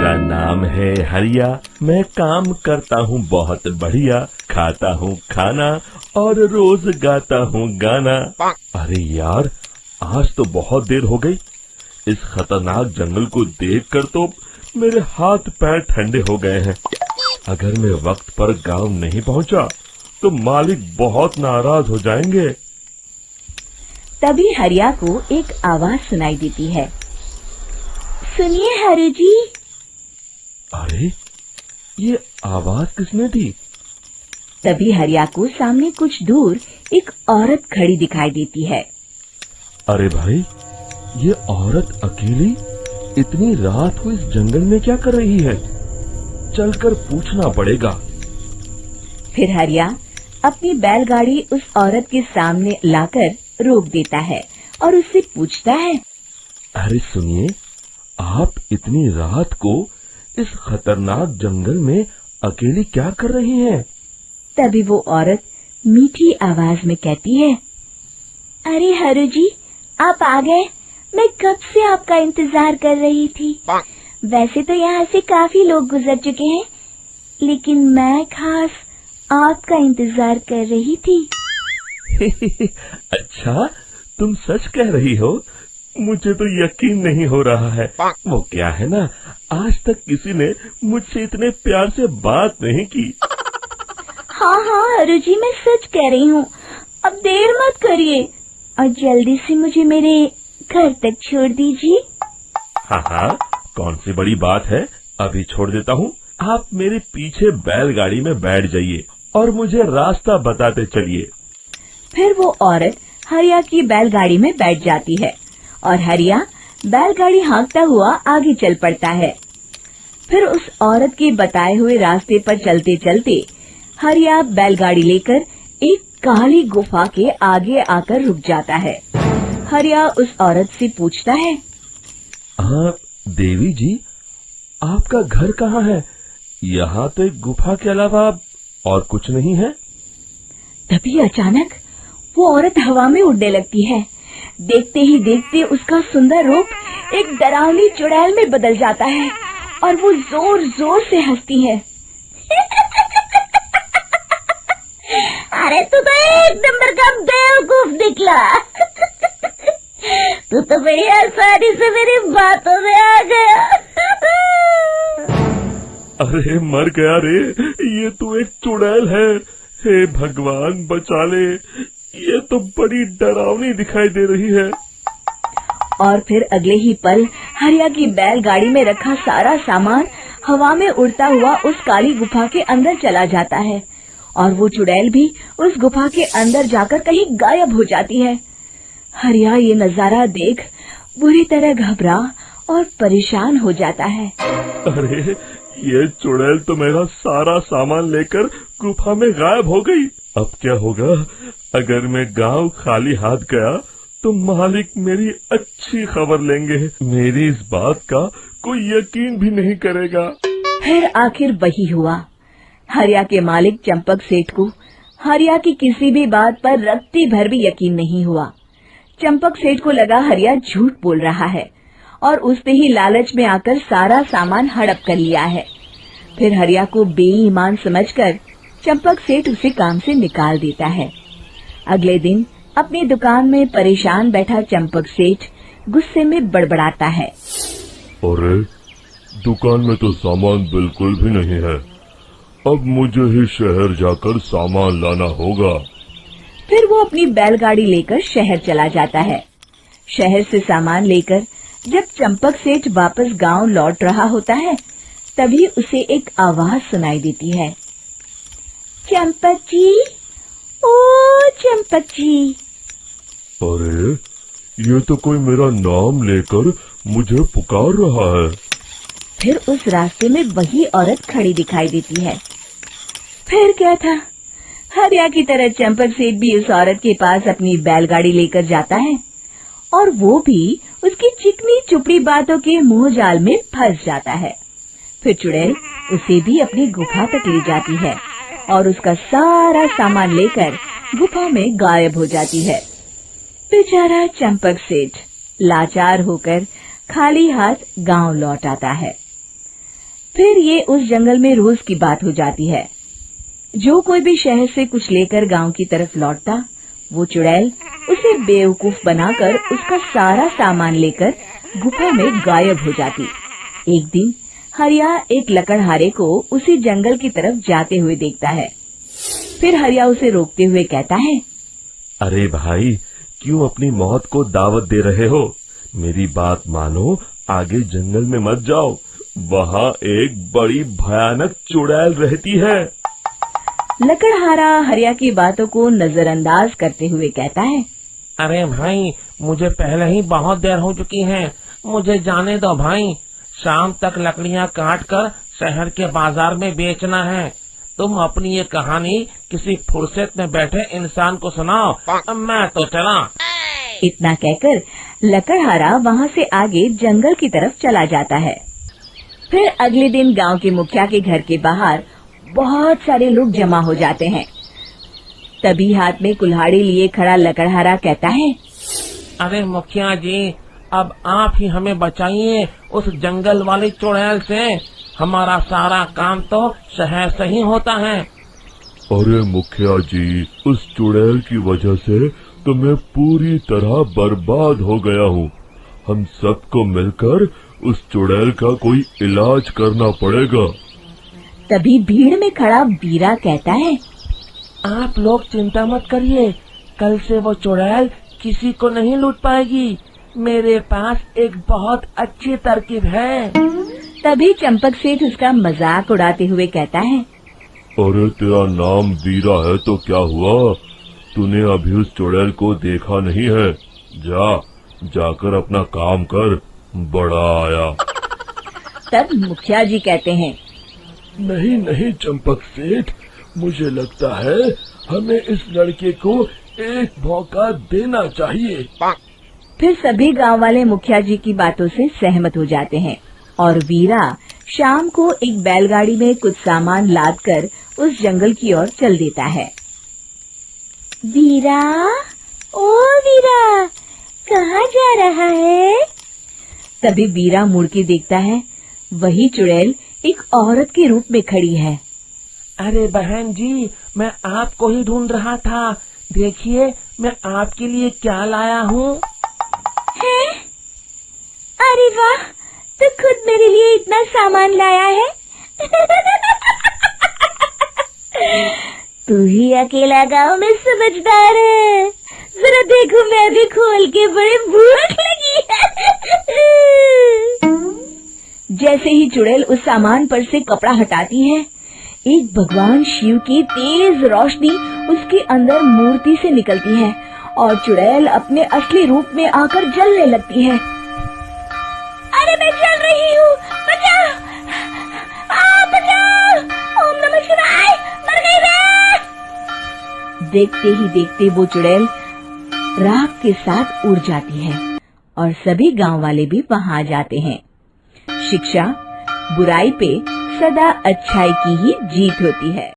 मेरा नाम है हरिया, मैं काम करता हूँ बहुत बढ़िया, खाता हूँ खाना और रोज गाता हूँ गाना। अरे यार, आज तो बहुत देर हो गई। इस खतरनाक जंगल को देखकर तो मेरे हाथ पैर ठंडे हो गए हैं। अगर मैं वक्त पर गांव नहीं पहुंचा तो मालिक बहुत नाराज हो जाएंगे। तभी हरिया को एक आवाज सुनाई देती है। सुनिए हरु जी। अरे, ये आवाज किसने दी? तभी हरिया को सामने कुछ दूर एक औरत खड़ी दिखाई देती है। अरे भाई, ये औरत अकेली इतनी रात को इस जंगल में क्या कर रही है? चलकर पूछना पड़ेगा। फिर हरिया अपनी बैलगाड़ी उस औरत के सामने लाकर रोक देता है और उससे पूछता है। अरे सुनिए, आप इतनी रात को इस खतरनाक जंगल में अकेली क्या कर रही हैं? तभी वो औरत मीठी आवाज में कहती है। अरे हरु जी, आप आ गए। मैं कब से आपका इंतजार कर रही थी। वैसे तो यहाँ से काफी लोग गुजर चुके हैं, लेकिन मैं खास आपका इंतजार कर रही थी। अच्छा, तुम सच कह रही हो? मुझे तो यकीन नहीं हो रहा है। वो क्या है ना, आज तक किसी ने मुझसे इतने प्यार से बात नहीं की। हाँ हाँ हरु जी, मैं सच कह रही हूँ। अब देर मत करिए और जल्दी से मुझे मेरे घर तक छोड़ दीजिए। हाँ हाँ, कौन सी बड़ी बात है, अभी छोड़ देता हूँ। आप मेरे पीछे बैलगाड़ी में बैठ जाइए और मुझे रास्ता बताते चलिए। फिर वो औरत हरिया की बैलगाड़ी में बैठ जाती है और हरिया बैलगाड़ी हाँकता हुआ आगे चल पड़ता है। फिर उस औरत के बताए हुए रास्ते पर चलते चलते हरिया बैलगाड़ी लेकर एक काली गुफा के आगे आकर रुक जाता है। हरिया उस औरत से पूछता है। हाँ देवी जी, आपका घर कहाँ है? यहाँ तो एक गुफा के अलावा और कुछ नहीं है। तभी अचानक वो औरत हवा में उड़ने लगती है। देखते ही देखते उसका सुंदर रूप एक डरावनी चुड़ैल में बदल जाता है और वो जोर जोर से हंसती है। अरे तू तो एक नंबर का बेवकूफ निकला। तू तो बड़ी आसानी से मेरी बातों में आ गया। अरे मर गया रे, ये तो एक चुड़ैल है। हे भगवान बचा ले, ये तो बड़ी डरावनी दिखाई दे रही है। और फिर अगले ही पल हरिया की बैलगाड़ी में रखा सारा सामान हवा में उड़ता हुआ उस काली गुफा के अंदर चला जाता है और वो चुड़ैल भी उस गुफा के अंदर जाकर कहीं गायब हो जाती है। हरिया ये नजारा देख बुरी तरह घबरा और परेशान हो जाता है। अरे, ये चुड़ैल तो मेरा सारा सामान लेकर गुफा में गायब हो गई। अब क्या होगा? अगर मैं गांव खाली हाथ गया तो मालिक मेरी अच्छी खबर लेंगे। मेरी इस बात का कोई यकीन भी नहीं करेगा। फिर आखिर वही हुआ। हरिया के मालिक चंपक सेठ को हरिया की किसी भी बात पर रत्ती भर भी यकीन नहीं हुआ। चंपक सेठ को लगा हरिया झूठ बोल रहा है और उसने ही लालच में आकर सारा सामान हड़प कर लिया है। फिर हरिया को बेईमान समझकर चंपक सेठ उसे काम से निकाल देता है। अगले दिन अपनी दुकान में परेशान बैठा चंपक सेठ गुस्से में बड़बड़ाता है। अरे, दुकान में तो सामान बिल्कुल भी नहीं है। अब मुझे ही शहर जाकर सामान लाना होगा। फिर वो अपनी बैलगाड़ी लेकर शहर चला जाता है। शहर से सामान लेकर जब चंपक सेठ वापस गांव लौट रहा होता है, तभी उसे एक आवाज सुनाई देती है। चंपक जी, ओ चंपक जी। अरे, ये तो कोई मेरा नाम लेकर मुझे पुकार रहा है। फिर उस रास्ते में वही औरत खड़ी दिखाई देती है। फिर क्या था, हरिया की तरह चंपक सेठ भी उस औरत के पास अपनी बैलगाड़ी लेकर जाता है और वो भी उसकी चिकनी चुपड़ी बातों के मुंह जाल में फंस जाता है। फिर चुड़ैल उसे भी अपनी गुफा तक ले जाती है और उसका सारा सामान लेकर गुफा में गायब हो जाती है। बेचारा चंपक सेठ लाचार होकर खाली हाथ गांव लौट आता है। फिर ये उस जंगल में रोज की बात हो जाती है। जो कोई भी शहर से कुछ लेकर गांव की तरफ लौटता, वो चुड़ैल उसे बेवकूफ बनाकर उसका सारा सामान लेकर गुफा में गायब हो जाती। एक दिन हरिया एक लकड़हारे को उसी जंगल की तरफ जाते हुए देखता है। फिर हरिया उसे रोकते हुए कहता है, अरे भाई, क्यों अपनी मौत को दावत दे रहे हो? मेरी बात मानो, आगे जंगल में मत जाओ, वहाँ एक बड़ी भयानक चुड़ैल रहती है। लकड़हारा हरिया की बातों को नजरअंदाज करते हुए कहता है, अरे भाई, मुझे पहले ही बहुत देर हो चुकी है, मुझे जाने दो भाई। शाम तक लकड़ियाँ काट कर शहर के बाजार में बेचना है। तुम अपनी ये कहानी किसी फुर्सत में बैठे इंसान को सुनाओ, मैं तो चला। इतना कहकर लकड़हारा वहाँ से आगे जंगल की तरफ चला जाता है। फिर अगले दिन गांव के मुखिया के घर के बाहर बहुत सारे लोग जमा हो जाते हैं। तभी हाथ में कुल्हाड़ी लिए खड़ा लकड़हारा कहता है, अरे मुखिया जी, अब आप ही हमें बचाइए उस जंगल वाली चुड़ैल से। हमारा सारा काम तो शहर से ही होता है। अरे मुखिया जी, उस चुड़ैल की वजह से तो मैं पूरी तरह बर्बाद हो गया हूँ। हम सबको मिलकर उस चुड़ैल का कोई इलाज करना पड़ेगा। तभी भीड़ में खड़ा बीरा कहता है, आप लोग चिंता मत करिए, कल से वो चुड़ैल किसी को नहीं लूट पाएगी। मेरे पास एक बहुत अच्छी तरकीब है। तभी चंपक सेठ उसका मजाक उड़ाते हुए कहता है, अरे तेरा नाम वीरा है तो क्या हुआ? तूने अभी उस चुड़ैल को देखा नहीं है? जाकर अपना काम कर, बड़ा आया। तब मुखिया जी कहते हैं, नहीं नहीं चंपक सेठ, मुझे लगता है हमें इस लड़के को एक मौका देना चाहिए। फिर सभी गांव वाले मुखिया जी की बातों से सहमत हो जाते हैं और वीरा शाम को एक बैलगाड़ी में कुछ सामान लादकर उस जंगल की ओर चल देता है। वीरा, ओ वीरा, कहाँ जा रहा है? तभी वीरा मुड़ के देखता है, वही चुड़ैल एक औरत के रूप में खड़ी है। अरे बहन जी, मैं आपको ही ढूंढ रहा था। देखिए, मैं आपके लिए क्या लाया हूँ। अरे वाह, तो खुद मेरे लिए इतना सामान लाया है। तू ही अकेला गांव में समझदार है। जरा देखो, मैं भी खोल के, बड़े भूख लगी है। जैसे ही चुड़ैल उस सामान पर से कपड़ा हटाती है, एक भगवान शिव की तेज रोशनी उसके अंदर मूर्ति से निकलती है और चुड़ैल अपने असली रूप में आकर जलने लगती है। अरे मैं जल रही हूँ, बचाओ! बचाओ! ओम नमः शिवाय, मर गई मैं! देखते ही देखते वो चुड़ैल राख के साथ उड़ जाती है और सभी गांव वाले भी वहां जाते हैं। शिक्षा बुराई पे सदा अच्छाई की ही जीत होती है।